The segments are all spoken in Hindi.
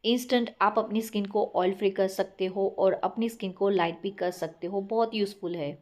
इंस्टेंट आप अपनी स्किन को ऑयल फ्री कर सकते हो और अपनी स्किन को लाइट भी कर सकते हो। बहुत यूज़फुल है।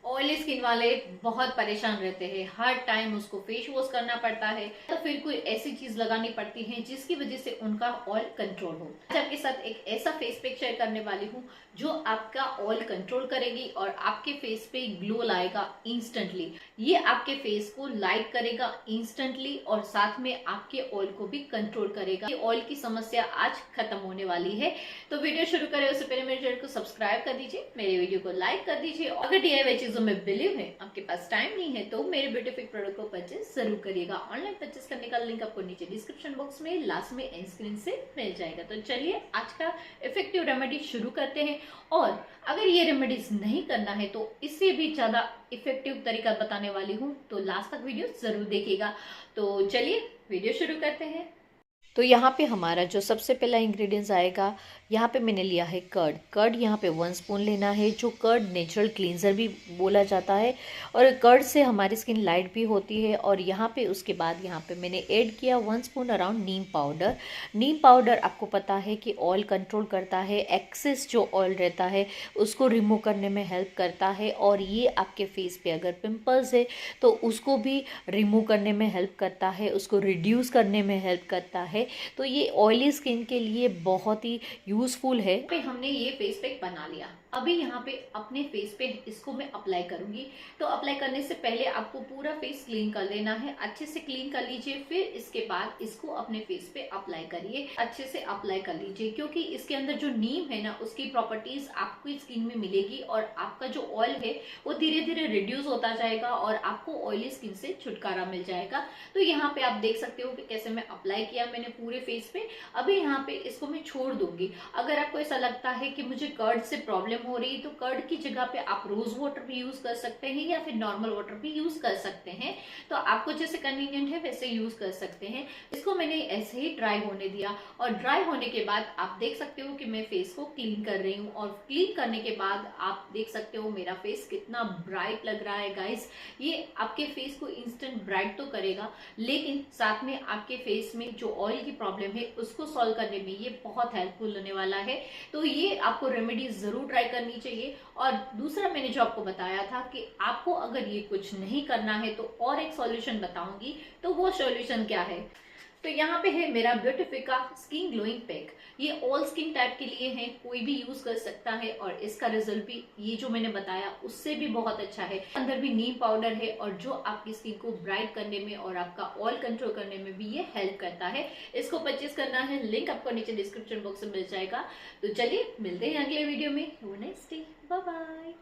ऑयली स्किन वाले बहुत परेशान रहते हैं, हर टाइम उसको फेस वॉश करना पड़ता है तो फिर कोई ऐसी चीज लगानी पड़ती है जिसकी वजह से उनका ऑयल कंट्रोल हो। आज आपके साथ एक ऐसा फेस पैक शेयर करने वाली हूँ जो आपका ऑयल कंट्रोल करेगी और आपके फेस पे ग्लो लाएगा इंस्टेंटली। ये आपके फेस को लाइट करेगा इंस्टेंटली और साथ में आपके ऑयल को भी कंट्रोल करेगा। ये ऑयल की समस्या आज खत्म होने वाली है। तो वीडियो शुरू करें उससे पहले मेरे चैनल को सब्सक्राइब कर दीजिए, मेरे वीडियो को लाइक कर दीजिए। अगर DIY चीजों में बिलीव है, आपके पास टाइम नहीं है, तो मेरे ब्यूटीफिक प्रोडक्ट को परचेज जरूर करिएगा। ऑनलाइन परचेज करने का लिंक आपको नीचे डिस्क्रिप्शन बॉक्स में लास्ट में एंड स्क्रीन से मिल जाएगा। तो चलिए आज का इफेक्टिव रेमेडी शुरू करते हैं। और अगर ये रेमेडीज नहीं करना है तो इससे भी ज्यादा इफेक्टिव तरीका बताने वाली हूँ, तो लास्ट तक वीडियो जरूर देखिएगा। तो चलिए वीडियो शुरू करते हैं। तो यहाँ पे हमारा जो सबसे पहला इंग्रेडिएंट्स आएगा, यहाँ पे मैंने लिया है कर्ड। कर्ड यहाँ पे 1 स्पून लेना है, जो कर्ड नेचुरल क्लींजर भी बोला जाता है और कर्ड से हमारी स्किन लाइट भी होती है। और यहाँ पे उसके बाद यहाँ पे मैंने ऐड किया 1 स्पून अराउंड नीम पाउडर। नीम पाउडर आपको पता है कि ऑयल कंट्रोल करता है, एक्सेस जो ऑयल रहता है उसको रिमूव करने में हेल्प करता है। और ये आपके फेस पे अगर पिंपल्स है तो उसको भी रिमूव करने में हेल्प करता है, उसको रिड्यूस करने में हेल्प करता है। तो ये ऑयली स्किन के लिए बहुत ही यूजफुल है। पे हमने ये फेस पैक बना लिया। अभी यहाँ पे अपने फेस पे इसको मैं अप्लाई करूंगी। तो अप्लाई करने से पहले आपको पूरा फेस क्लीन कर लेना है, अच्छे से क्लीन कर लीजिए। फिर इसके बाद इसको अपने फेस पे अप्लाई करिए, अच्छे से अप्लाई कर लीजिए, क्योंकि इसके अंदर जो नीम है ना उसकी प्रॉपर्टीज आपकी स्किन में मिलेगी और आपका जो ऑयल है वो धीरे धीरे रिड्यूस होता जाएगा और आपको ऑयली स्किन से छुटकारा मिल जाएगा। तो यहाँ पे आप देख सकते हो कि कैसे मैं अप्लाई किया मैंने पूरे फेस पे। अभी यहाँ पे इसको मैं छोड़ दूंगी। अगर आपको ऐसा लगता है कि मुझे कर्ड से प्रॉब्लम हो रही है तो कर्ड की जगह पे आप रोज वाटर भी यूज कर सकते हैं या फिर नॉर्मल वाटर भी यूज कर सकते हैं। तो आपको जैसे कन्वीनियंट है वैसे यूज कर सकते हैं। इसको मैंने ऐसे ही ड्राई होने दिया और ड्राई होने के बाद आप देख सकते हो कि मैं फेस को क्लीन कर रही हूँ। और क्लीन करने के बाद आप देख सकते हो मेरा फेस कितना ब्राइट लग रहा है। गाइस, ये आपके फेस को इंस्टेंट ब्राइट तो करेगा, लेकिन साथ में आपके फेस में जो ऑयल की प्रॉब्लम है उसको सॉल्व करने में ये बहुत हेल्पफुल होने वाला है। तो ये आपको रेमेडी जरूर ट्राई करनी चाहिए। और दूसरा मैंने जो आपको बताया था कि आपको अगर ये कुछ नहीं करना है तो और एक सॉल्यूशन बताऊंगी। तो वो सॉल्यूशन क्या है? तो यहाँ पे है मेरा ब्यूटीफिका स्किन ग्लोइंग पैक। ये ऑल स्किन टाइप के लिए है, कोई भी यूज कर सकता है और इसका रिजल्ट भी ये जो मैंने बताया उससे भी बहुत अच्छा है। अंदर भी नीम पाउडर है और जो आपकी स्किन को ब्राइट करने में और आपका ऑयल कंट्रोल करने में भी ये हेल्प करता है। इसको परचेज करना है, लिंक आपको नीचे डिस्क्रिप्शन बॉक्स में मिल जाएगा। तो चलिए मिलते हैं अगले वीडियो में। Have a nice day, bye bye.